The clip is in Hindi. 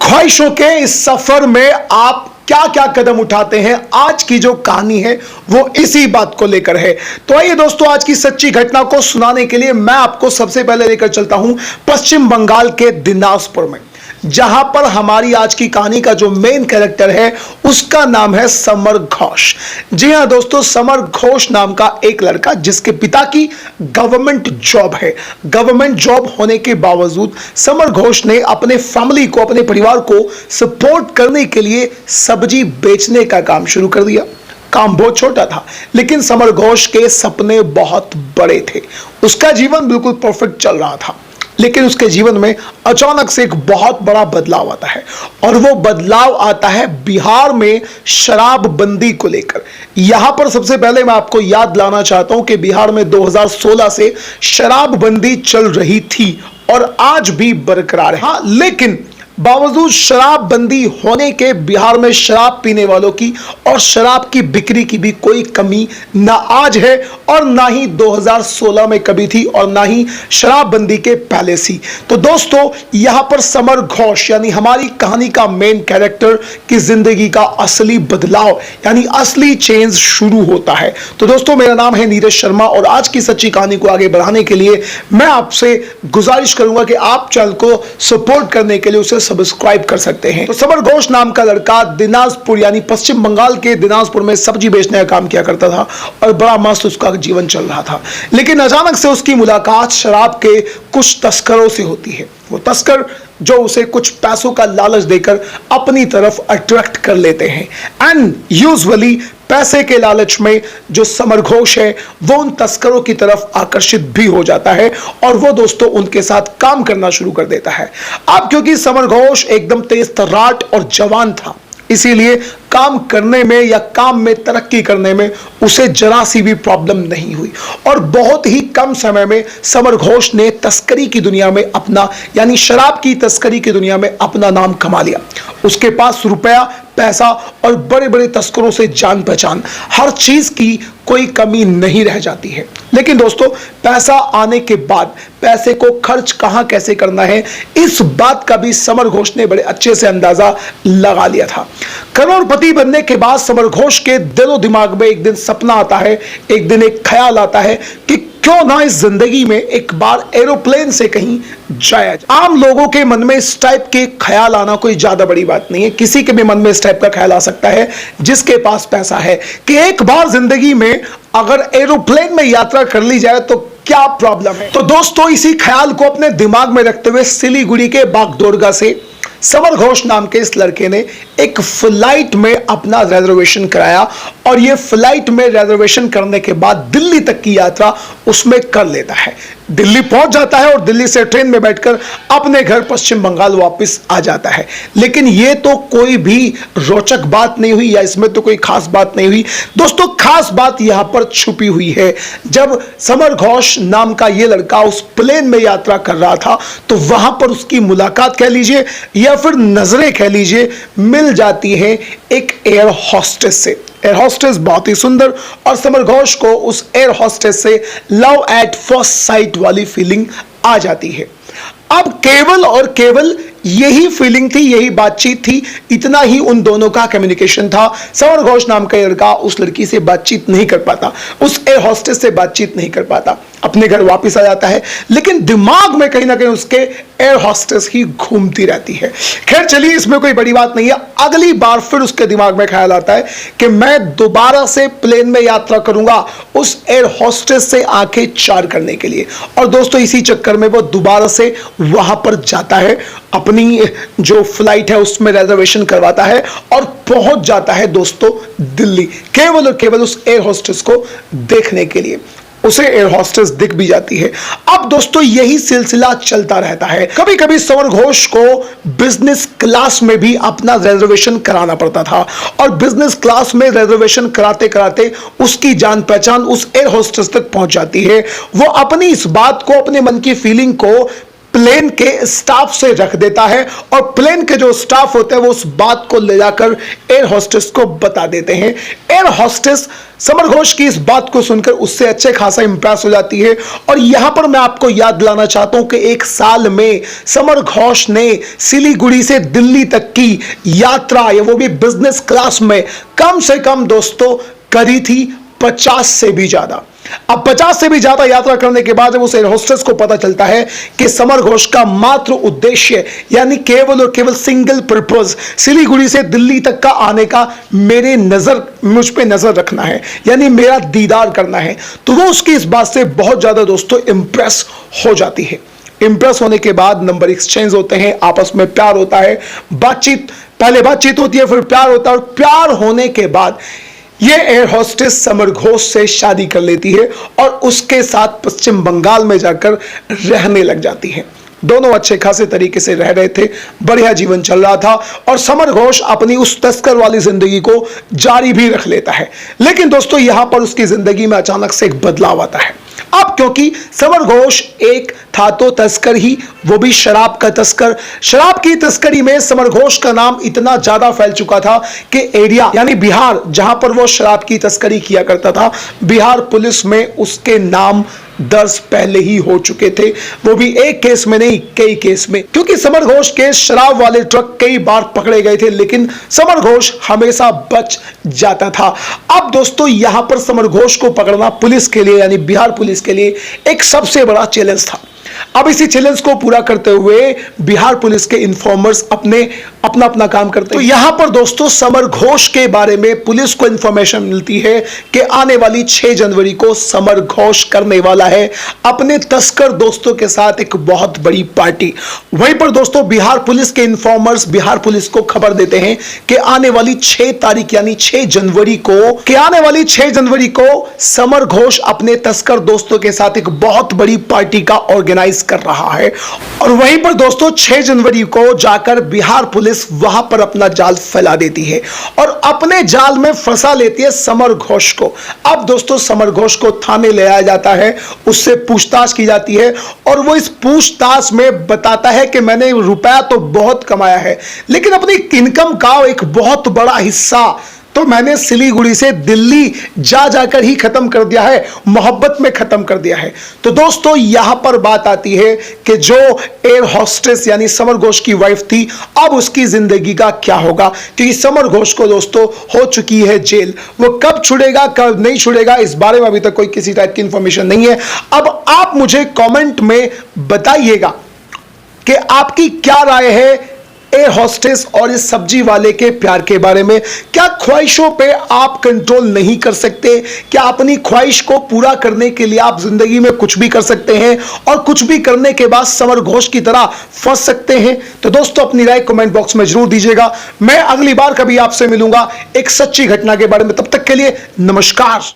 ख्वाहिशों के इस सफर में आप क्या क्या कदम उठाते हैं, आज की जो कहानी है वो इसी बात को लेकर है। तो आइए दोस्तों, आज की सच्ची घटना को सुनाने के लिए मैं आपको सबसे पहले लेकर चलता हूं पश्चिम बंगाल के दिनाजपुर में, जहां पर हमारी आज की कहानी का जो मेन कैरेक्टर है उसका नाम है समर घोष। जी हां दोस्तों, समर घोष नाम का एक लड़का जिसके पिता की गवर्नमेंट जॉब है। गवर्नमेंट जॉब होने के बावजूद समर घोष ने अपने फैमिली को, अपने परिवार को सपोर्ट करने के लिए सब्जी बेचने का काम शुरू कर दिया। काम बहुत छोटा था, लेकिन समर घोष के सपने बहुत बड़े थे। उसका जीवन बिल्कुल परफेक्ट चल रहा था, लेकिन उसके जीवन में अचानक से एक बहुत बड़ा बदलाव आता है, और वो बदलाव आता है बिहार में शराबबंदी को लेकर। यहां पर सबसे पहले मैं आपको याद दिलाना चाहता हूं कि बिहार में 2016 से शराबबंदी चल रही थी और आज भी बरकरार है। हाँ, लेकिन बावजूद शराबबंदी होने के बिहार में शराब पीने वालों की और शराब की बिक्री की भी कोई कमी ना आज है और ना ही 2016 में कभी थी और ना ही शराबबंदी के पहले सी। तो दोस्तों, यहां पर समर घोष यानी हमारी कहानी का मेन कैरेक्टर की जिंदगी का असली बदलाव यानी असली चेंज शुरू होता है। तो दोस्तों, मेरा नाम है नीरज शर्मा और आज की सच्ची कहानी को आगे बढ़ाने के लिए मैं आपसे गुजारिश करूंगा कि आप चैनल को सपोर्ट करने के लिए उसे सब्सक्राइब कर सकते हैं। तो समर घोष नाम का लड़का दिनाजपुर यानी पश्चिम बंगाल के दिनाजपुर में सब्जी बेचने का काम किया करता था और बड़ा मस्त उसका जीवन चल रहा था। लेकिन अचानक से उसकी मुलाकात शराब के कुछ तस्करों से होती है। वो तस्कर जो उसे कुछ पैसों का लालच देकर अपनी तरफ अट्रैक्ट कर लेते हैं, एंड यूजुअली पैसे के लालच में जो समर घोष है वो उन तस्करों की तरफ आकर्षित भी हो जाता है और वो दोस्तों उनके साथ काम करना शुरू कर देता है। अब क्योंकि समर घोष एकदम तेज तर्राट और जवान था, इसीलिए काम करने में या काम में तरक्की करने में उसे जरा सी भी प्रॉब्लम नहीं हुई और बहुत ही कम समय में समर घोष ने तस्करी की दुनिया में अपना यानी शराब की तस्करी की दुनिया में अपना नाम कमा लिया। उसके पास रुपया, पैसा और बड़े बड़े तस्करों से जान पहचान, हर चीज की कोई कमी नहीं रह जाती है। लेकिन दोस्तों, पैसा आने के बाद पैसे को खर्च कहां कैसे करना है, इस बात का भी समर घोष ने बड़े अच्छे से अंदाजा लगा लिया था। करोड़पति बनने के बाद समर घोष के दिलो दिमाग में एक दिन सपना आता है, एक दिन एक ख्याल आता है कि क्यों ना इस जिंदगी में एक बार एरोप्लेन से कहीं जाया जाए। आम लोगों के मन में इस टाइप के ख्याल आना कोई ज्यादा बड़ी बात नहीं है, किसी के भी मन में इस टाइप का ख्याल आ सकता है जिसके पास पैसा है कि एक बार जिंदगी में अगर एरोप्लेन में यात्रा कर ली जाए तो क्या प्रॉब्लम है। तो दोस्तों, इसी ख्याल को अपने दिमाग में रखते हुए सिलीगुड़ी के बागडोरगा से समर घोष नाम के इस लड़के ने एक फ्लाइट में अपना रिजर्वेशन कराया और यह फ्लाइट में रिजर्वेशन करने के बाद दिल्ली तक की यात्रा उसमें कर लेता है। दिल्ली पहुंच जाता है और दिल्ली से ट्रेन में बैठकर अपने घर पश्चिम बंगाल वापस आ जाता है। लेकिन यह तो कोई भी रोचक बात नहीं हुई या इसमें तो कोई खास बात नहीं हुई दोस्तों। खास बात यहां पर छुपी हुई है। जब समर घोष नाम का यह लड़का उस प्लेन में यात्रा कर रहा था तो वहां पर उसकी मुलाकात कह लीजिए या फिर नजरें कह लीजिए मिल जाती है एक एयर होस्टेस से। एयर होस्टेस बहुत ही सुंदर और समर घोष को उस एयर होस्टेस से लव एट फर्स्ट साइट वाली फीलिंग आ जाती है। अब केवल और केवल यही फीलिंग थी, यही बातचीत थी, इतना ही उन दोनों का कम्युनिकेशन था। समर घोष नाम का लड़का उस लड़की से बातचीत नहीं कर पाता, उस एयर होस्टेस से बातचीत नहीं कर पाता, अपने घर वापस आ जाता है। लेकिन दिमाग में कहीं ना कहीं उसके एयर होस्टेस ही घूमती रहती है। खैर चलिए, इसमें कोई बड़ी बात नहीं है। अगली बार फिर उसके दिमाग में ख्याल आता है कि मैं दोबारा से प्लेन में यात्रा करूंगा उस एयर होस्टेस से आंखें चार करने के लिए। और दोस्तों, इसी चक्कर में वो दोबारा से वहां पर जाता है, अपनी जो फ्लाइट है उसमें रिजर्वेशन करवाता है और पहुंच जाता है दोस्तों दिल्ली, केवल और केवल उस एयर होस्टेस को देखने के लिए। उसे एयर होस्टेस दिख भी जाती है। अब दोस्तों, यही सिलसिला चलता रहता है। कभी कभी समर घोष को बिजनेस क्लास में भी अपना रिजर्वेशन कराना पड़ता था और बिजनेस क्लास में रिजर्वेशन कराते कराते उसकी जान पहचान उस एयर होस्टेस तक पहुंच जाती है। वो अपनी इस बात को, अपने मन की फीलिंग को प्लेन के स्टाफ से रख देता है और प्लेन के जो स्टाफ होते हैं वो उस बात को ले जाकर एयर होस्टेस को बता देते हैं। एयर होस्टेस समर घोष की इस बात को सुनकर उससे अच्छे खासा इंप्रेस हो जाती है। और यहां पर मैं आपको याद दिलाना चाहता हूं कि एक साल में समर घोष ने सिलीगुड़ी से दिल्ली तक की यात्रा, या वो भी बिजनेस क्लास में, कम से कम दोस्तों करी थी 50 से भी ज्यादा। अब 50 से भी ज्यादा यात्रा करने के बाद जब उस एयर होस्टेस को पता चलता है कि समर घोष का मात्र उद्देश्य यानी केवल और केवल सिंगल पर्पस सिलीगुड़ी से दिल्ली तक का आने का मुझ पे नजर रखना है, यानी मेरा दीदार करना है, तो वो उसकी इस बात से बहुत ज्यादा दोस्तों इंप्रेस हो जाती है। इंप्रेस होने के बाद नंबर एक्सचेंज होते हैं, आपस में प्यार होता है, पहले बातचीत होती है, फिर प्यार होता है, और प्यार होने के बाद ये एयर होस्टेस समर घोष से शादी कर लेती है और उसके साथ पश्चिम बंगाल में जाकर रहने लग जाती है। दोनों अच्छे खासे तरीके से रह रहे थे, बढ़िया जीवन चल रहा था और समर घोष अपनी उस तस्कर वाली जिंदगी को जारी भी रख लेता है। लेकिन दोस्तों यहां पर उसकी जिंदगी में अचानक से एक बदलाव आता है। अब क्योंकि समर घोष एक था तो तस्कर ही, वो भी शराब का तस्कर। शराब की तस्करी में समर घोष का नाम इतना ज्यादा फैल चुका था कि एरिया यानी बिहार, जहां पर वो शराब की तस्करी किया करता था, बिहार पुलिस में उसके नाम दर्ज पहले ही हो चुके थे, वो भी एक केस में नहीं कई केस में। क्योंकि समर घोष के शराब वाले ट्रक कई बार पकड़े गए थे, लेकिन समर घोष हमेशा बच जाता था। अब दोस्तों यहां पर समर घोष को पकड़ना पुलिस के लिए यानी बिहार पुलिस के लिए एक सबसे बड़ा चैलेंज था। अब इसी चैलेंज को पूरा करते हुए बिहार पुलिस के इन्फॉर्मर्स अपना काम करते हैं। तो यहां पर दोस्तों समर घोष के बारे में पुलिस को इंफॉर्मेशन मिलती है कि आने वाली 6 जनवरी को समर घोष करने वाला है अपने तस्कर दोस्तों के साथ एक बहुत बड़ी पार्टी। वहीं पर दोस्तों बिहार पुलिस के इन्फॉर्मर्स बिहार पुलिस को खबर देते हैं कि आने वाली 6 तारीख यानी 6 जनवरी को समर घोष अपने तस्कर दोस्तों के साथ एक बहुत बड़ी पार्टी का ऑर्गेनाइज कर रहा है। और वहीं पर दोस्तों 6 जनवरी को जाकर बिहार पुलिस वहां पर अपना जाल फैला देती है और अपने जाल में फंसा लेती है समर घोष को। अब दोस्तों समर घोष को थाने ले आया जाता है, उससे पूछताछ की जाती है और वो इस पूछताछ में बताता है कि मैंने रुपया तो बहुत कमाया है, लेकिन अपनी इनकम का एक बहुत बड़ा हिस्सा तो मैंने सिलीगुड़ी से दिल्ली जाकर ही खत्म कर दिया है, मोहब्बत में खत्म कर दिया है। तो दोस्तों यहां पर बात आती है कि जो एयर होस्टेस यानी समर घोष की वाइफ थी, अब उसकी जिंदगी का क्या होगा, क्योंकि समर घोष को दोस्तों हो चुकी है जेल। वो कब छुड़ेगा कब नहीं छुड़ेगा इस बारे में अभी तक कोई किसी टाइप की इंफॉर्मेशन नहीं है। अब आप मुझे कमेंट में बताइएगा कि आपकी क्या राय है एयर होस्टेस और इस सब्जी वाले के प्यार के बारे में। क्या ख्वाहिशों पे आप कंट्रोल नहीं कर सकते? क्या अपनी ख्वाहिश को पूरा करने के लिए आप जिंदगी में कुछ भी कर सकते हैं और कुछ भी करने के बाद समर घोष की तरह फंस सकते हैं? तो दोस्तों अपनी राय कमेंट बॉक्स में जरूर दीजिएगा। मैं अगली बार कभी आपसे मिलूंगा एक सच्ची घटना के बारे में। तब तक के लिए नमस्कार।